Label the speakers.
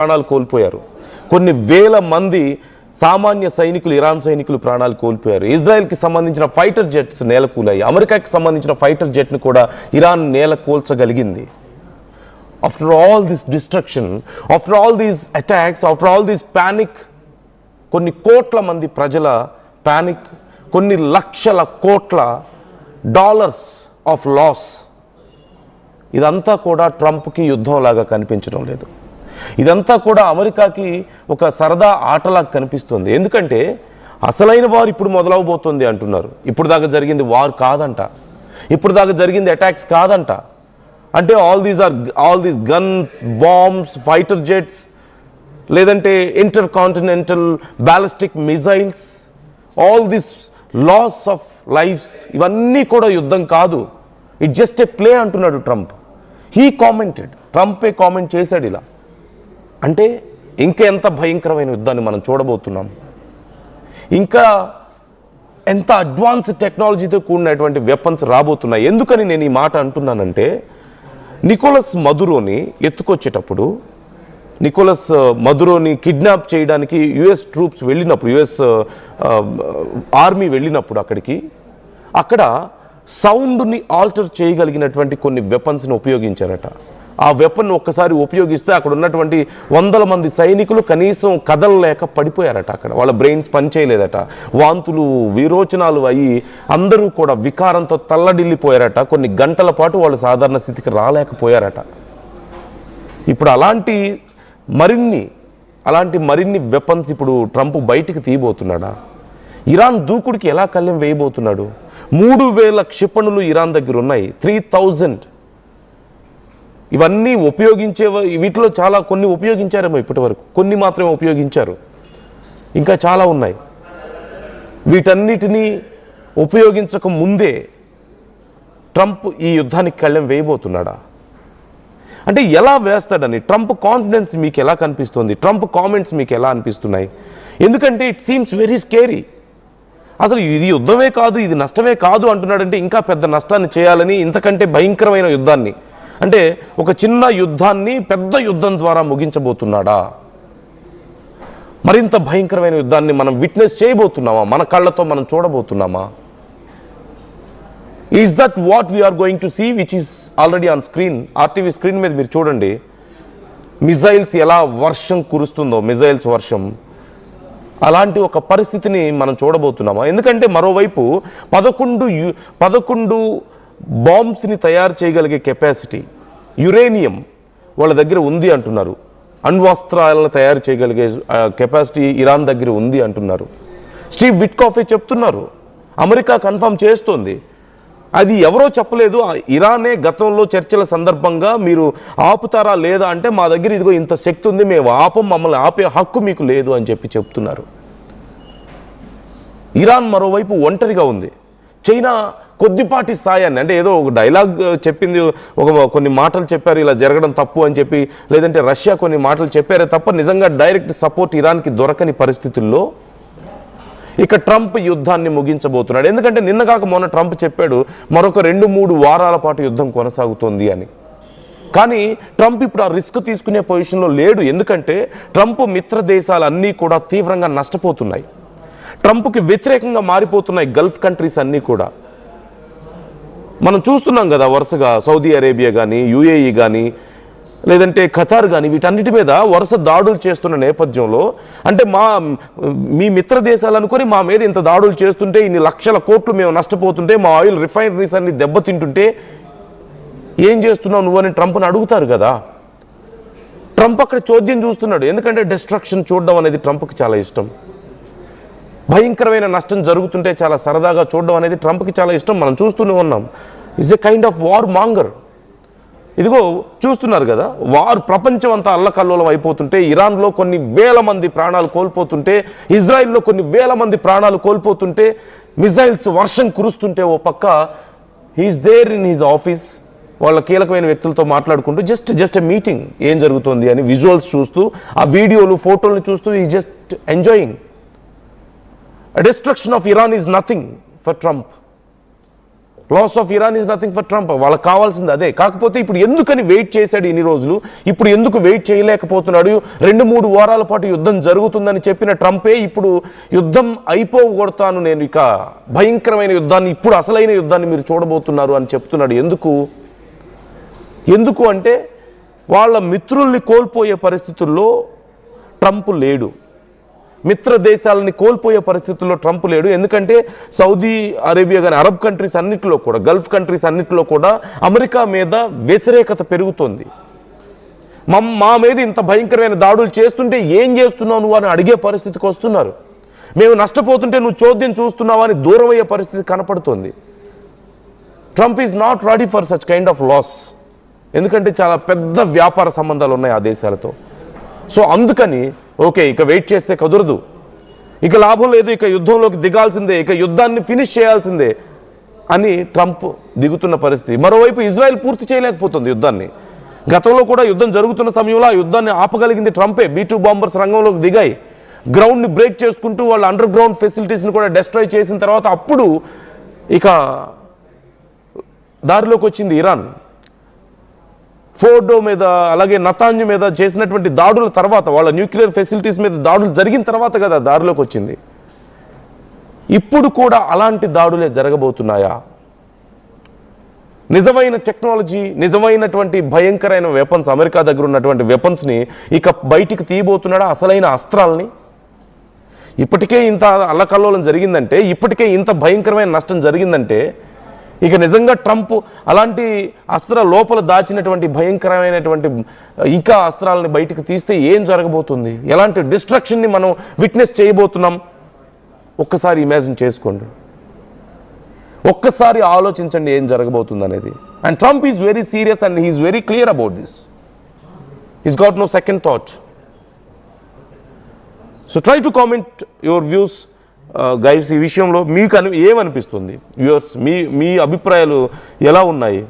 Speaker 1: ప్రాణాలు కోల్పోయారు. కొన్ని వేల మంది సామాన్య సైనికులు, ఇరాన్ సైనికులు ప్రాణాలు కోల్పోయారు. ఇజ్రాయెల్కి సంబంధించిన ఫైటర్ జెట్స్ నేలకూలాయి. అమెరికాకి సంబంధించిన ఫైటర్ జెట్ను కూడా ఇరాన్ నేలకూల్చగలిగింది. After all this destruction, after all these attacks, after all this panic, కొన్ని కోట్ల మంది ప్రజల ప్యానిక్, కొన్ని లక్షల కోట్ల డాలర్స్ ఆఫ్ లాస్, ఇదంతా కూడా ట్రంప్కి యుద్ధంలాగా కనిపించడం లేదు. ఇదంతా కూడా అమెరికాకి ఒక సరదా ఆటలాగా కనిపిస్తుంది. ఎందుకంటే అసలైన వారు ఇప్పుడు మొదలవబోతుంది అంటున్నారు. ఇప్పుడు దాకా జరిగింది వార్ కాదంట, ఇప్పుడు దాకా జరిగింది అటాక్స్ కాదంట. అంటే all these guns, bombs, fighter jets, లేదంటే intercontinental ballistic missiles, all this loss of lifes, ఇవన్నీ కూడా యుద్ధం కాదు, ఇట్ జస్ట్ ఏ ప్లే అంటున్నాడు ట్రంప్. హీ కామెంటెడ్, ట్రంపే కామెంట్ చేశాడు ఇలా. అంటే ఇంకా ఎంత భయంకరమైన యుద్ధాన్ని మనం చూడబోతున్నాం, ఇంకా ఎంత అడ్వాన్స్ టెక్నాలజీతో కూడినటువంటి వెపన్స్ రాబోతున్నాయి. ఎందుకని నేను ఈ మాట అంటున్నానంటే, నికోలస్ మదురోని ఎత్తుకొచ్చేటప్పుడు, నికోలస్ మదురోని కిడ్నాప్ చేయడానికి యుఎస్ ట్రూప్స్ వెళ్ళినప్పుడు, యుఎస్ ఆర్మీ వెళ్ళినప్పుడు అక్కడ సౌండ్ని ఆల్టర్ చేయగలిగినటువంటి కొన్ని వెపన్స్ని ఉపయోగించారట. ఆ వెపన్ ఒక్కసారి ఉపయోగిస్తే అక్కడ ఉన్నటువంటి వందల మంది సైనికులు కనీసం కదలలేక పడిపోయారట. అక్కడ వాళ్ళ బ్రెయిన్స్ పనిచేయలేదట, వాంతులు విరోచనాలు అయ్యి అందరూ కూడా వికారంతో తల్లడిల్లిపోయారట. కొన్ని గంటల పాటు వాళ్ళు సాధారణ స్థితికి రాలేకపోయారట. ఇప్పుడు అలాంటి మరిన్ని వెపన్స్ ఇప్పుడు ట్రంప్ బయటికి తీయబోతున్నాడా? ఇరాన్ దూకుడికి ఎలా కళ్ళెం వేయబోతున్నాడు? 3000 క్షిపణులు ఇరాన్ దగ్గర ఉన్నాయి, 3000. ఇవన్నీ వీటిలో కొన్ని ఉపయోగించారేమో ఇప్పటి వరకు, కొన్ని మాత్రమే ఉపయోగించారు, ఇంకా చాలా ఉన్నాయి. వీటన్నిటినీ ఉపయోగించక ముందే ట్రంప్ ఈ యుద్ధానికి కళ్ళెం వేయబోతున్నాడా? అంటే ఎలా వేస్తాడని ట్రంప్ కాన్ఫిడెన్స్ మీకు ఎలా కనిపిస్తుంది? ట్రంప్ కామెంట్స్ మీకు ఎలా అనిపిస్తున్నాయి? ఎందుకంటే ఇట్ సీమ్స్ వెరీ స్కేరీ. అసలు ఇది యుద్ధమే కాదు, ఇది నష్టమే కాదు అంటున్నాడంటే ఇంకా పెద్ద నష్టాన్ని చేయాలని, ఇంతకంటే భయంకరమైన యుద్ధాన్ని, అంటే ఒక చిన్న యుద్ధాన్ని పెద్ద యుద్ధం ద్వారా ముగించబోతున్నాడా? మరింత భయంకరమైన యుద్ధాన్ని మనం విట్నెస్ చేయబోతున్నామా? మన కళ్ళతో మనం చూడబోతున్నామా? Is that what we are going to see, which is already on screen? RTV screen మీద మీరు చూడండి, మిజైల్స్ ఎలా వర్షం కురుస్తుందో, మిజైల్స్ వర్షం, అలాంటి ఒక పరిస్థితిని మనం చూడబోతున్నామా? ఎందుకంటే మరోవైపు 11 బాంబ్స్ని తయారు చేయగలిగే కెపాసిటీ, యురేనియం వాళ్ళ దగ్గర ఉంది అంటున్నారు. అణ్వస్త్రాలను తయారు చేయగలిగే కెపాసిటీ ఇరాన్ దగ్గర ఉంది అంటున్నారు. స్టీవ్ విట్కాఫే చెప్తున్నారు, అమెరికా కన్ఫర్మ్ చేస్తోంది. అది ఎవరో చెప్పలేదు, ఇరానే గతంలో చర్చల సందర్భంగా మీరు ఆపుతారా లేదా అంటే, మా దగ్గర ఇదిగో ఇంత శక్తి ఉంది, మేము మమ్మల్ని ఆపే హక్కు మీకు లేదు అని చెప్తున్నారు. ఇరాన్ మరోవైపు ఒంటరిగా ఉంది. చైనా కొద్దిపాటి సాయాన్ని, అంటే ఏదో ఒక డైలాగ్ చెప్పింది, కొన్ని మాటలు చెప్పారు ఇలా జరగడం తప్పు అని చెప్పి, లేదంటే రష్యా కొన్ని మాటలు చెప్పారే తప్ప నిజంగా డైరెక్ట్ సపోర్ట్ ఇరాన్కి దొరకని పరిస్థితుల్లో ఇక ట్రంప్ యుద్ధాన్ని ముగించబోతున్నాడు. ఎందుకంటే నిన్న కాక మొన్న ట్రంప్ చెప్పాడు మరొక 2-3 వారాల పాటు యుద్ధం కొనసాగుతోంది అని. కానీ ట్రంప్ ఇప్పుడు ఆ రిస్క్ తీసుకునే పొజిషన్లో లేడు. ఎందుకంటే ట్రంప్ మిత్ర దేశాలన్నీ కూడా తీవ్రంగా నష్టపోతున్నాయి. ట్రంప్కి వ్యతిరేకంగా మారిపోతున్నాయి గల్ఫ్ కంట్రీస్ అన్నీ కూడా. మనం చూస్తున్నాం కదా వరుసగా, సౌదీ అరేబియా కానీ, యుఏఈ కానీ, లేదంటే ఖతార్ కానీ, వీటన్నిటి మీద వరుస దాడులు చేస్తున్న నేపథ్యంలో, అంటే మీ మిత్ర దేశాలు అనుకొని మా మీద ఇంత దాడులు చేస్తుంటే, ఇన్ని లక్షల కోట్లు మేము నష్టపోతుంటే, మా ఆయిల్ రిఫైనరీస్ అన్ని దెబ్బతింటుంటే ఏం చేస్తున్నావు నువ్వు అని ట్రంప్ని అడుగుతారు కదా. ట్రంప్ అక్కడ చోద్యం చూస్తున్నాడు. ఎందుకంటే డిస్ట్రక్షన్ చూడడం అనేది ట్రంప్కి చాలా ఇష్టం. భయంకరమైన నష్టం జరుగుతుంటే చాలా సరదాగా చూడడం అనేది ట్రంప్కి చాలా ఇష్టం. మనం చూస్తూనే ఉన్నాం. Is a kind of war monger. ఇదిగో చూస్తున్నారు కదా, వారు ప్రపంచం అంతా అల్లకల్లోలం అయిపోతుంటే, ఇరాన్లో కొన్ని వేల మంది ప్రాణాలు కోల్పోతుంటే, ఇజ్రాయిల్లో కొన్ని వేల మంది ప్రాణాలు కోల్పోతుంటే, మిజైల్స్ వర్షం కురుస్తుంటే, ఓ పక్క he's there in his office వాళ్ళ కీలకమైన వ్యక్తులతో మాట్లాడుకుంటూ జస్ట్ ఎ మీటింగ్, ఏం జరుగుతుంది అని విజువల్స్ చూస్తూ, ఆ వీడియోలు ఫోటోలను చూస్తూ ఈ just enjoying. A destruction of Iran is nothing for Trump. Loss of Iran is nothing for Trump. వాళ్ళకి కావాల్సింది అదే. కాకపోతే ఇప్పుడు ఎందుకని వెయిట్ చేశాడు ఇన్ని రోజులు, ఇప్పుడు ఎందుకు వెయిట్ చేయలేకపోతున్నాడు? 2-3 వారాల పాటు యుద్ధం జరుగుతుందని చెప్పిన ట్రంపే ఇప్పుడు యుద్ధం అయిపోగొడతాను నేను, ఇక భయంకరమైన యుద్ధాన్ని, ఇప్పుడు అసలైన యుద్ధాన్ని మీరు చూడబోతున్నారు అని చెప్తున్నాడు. ఎందుకు అంటే వాళ్ళ మిత్రుల్ని కోల్పోయే పరిస్థితుల్లో ట్రంప్ లేడు, మిత్ర దేశాలని కోల్పోయే పరిస్థితుల్లో ట్రంప్ లేడు. ఎందుకంటే సౌదీ అరేబియా కానీ అరబ్ కంట్రీస్ అన్నిటిలో కూడా, గల్ఫ్ కంట్రీస్ అన్నిటిలో కూడా అమెరికా మీద వ్యతిరేకత పెరుగుతోంది. మా మీద ఇంత భయంకరమైన దాడులు చేస్తుంటే ఏం చేస్తున్నావు నువ్వు అని అడిగే పరిస్థితికి వస్తున్నారు. మేము నష్టపోతుంటే నువ్వు చోద్యం చూస్తున్నావా అని దూరం అయ్యే పరిస్థితి కనపడుతుంది. Trump is not ready for such kind of loss. ఎందుకంటే చాలా పెద్ద వ్యాపార సంబంధాలు ఉన్నాయి ఆ దేశాలతో. సో అందుకని ఓకే, ఇక వెయిట్ చేస్తే కుదరదు, ఇక లాభం లేదు, ఇక యుద్ధంలోకి దిగాల్సిందే, ఇక యుద్ధాన్ని ఫినిష్ చేయాల్సిందే అని ట్రంప్ దిగుతున్న పరిస్థితి. మరోవైపు ఇజ్రాయెల్ పూర్తి చేయలేకపోతుంది యుద్ధాన్ని. గతంలో కూడా యుద్ధం జరుగుతున్న సమయంలో ఆ యుద్ధాన్ని ఆపగలిగింది ట్రంపే. B-2 బాంబర్స్ రంగంలోకి దిగాయి, గ్రౌండ్ని బ్రేక్ చేసుకుంటూ వాళ్ళ అండర్ గ్రౌండ్ ఫెసిలిటీస్ని కూడా డెస్ట్రాయ్ చేసిన తర్వాత అప్పుడు ఇక దారిలోకి వచ్చింది ఇరాన్. ఫోర్డో మీద అలాగే నతాన్యు మీద చేసినటువంటి దాడుల తర్వాత, వాళ్ళ న్యూక్లియర్ ఫెసిలిటీస్ మీద దాడులు జరిగిన తర్వాత కదా దారిలోకి వచ్చింది. ఇప్పుడు కూడా అలాంటి దాడులే జరగబోతున్నాయా? నిజమైన టెక్నాలజీ, నిజమైనటువంటి భయంకరమైన వెపన్స్, అమెరికా దగ్గర ఉన్నటువంటి వెపన్స్ని ఇక బయటికి తీయబోతున్నాడా? అసలైన అస్త్రాలని. ఇప్పటికే ఇంత అల్లకల్లోలం జరిగిందంటే, ఇప్పటికే ఇంత భయంకరమైన నష్టం జరిగిందంటే, ఇక నిజంగా ట్రంప్ అలాంటి అస్త్ర లోపల దాచినటువంటి భయంకరమైనటువంటి ఇంకా అస్త్రాలని బయటకు తీస్తే ఏం జరగబోతుంది? ఎలాంటి డిస్ట్రక్షన్ని మనం విట్నెస్ చేయబోతున్నాం? ఒక్కసారి ఇమాజిన్ చేసుకోండి, ఒక్కసారి ఆలోచించండి ఏం జరగబోతుంది అనేది. And Trump is very serious and he's very clear about this. He's got no second thought. So try to comment your views guys. ఈ విషయంలో మీకు ఏమనిపిస్తుంది? వ్యూవర్స్, మీ అభిప్రాయాలు ఎలా ఉన్నాయి?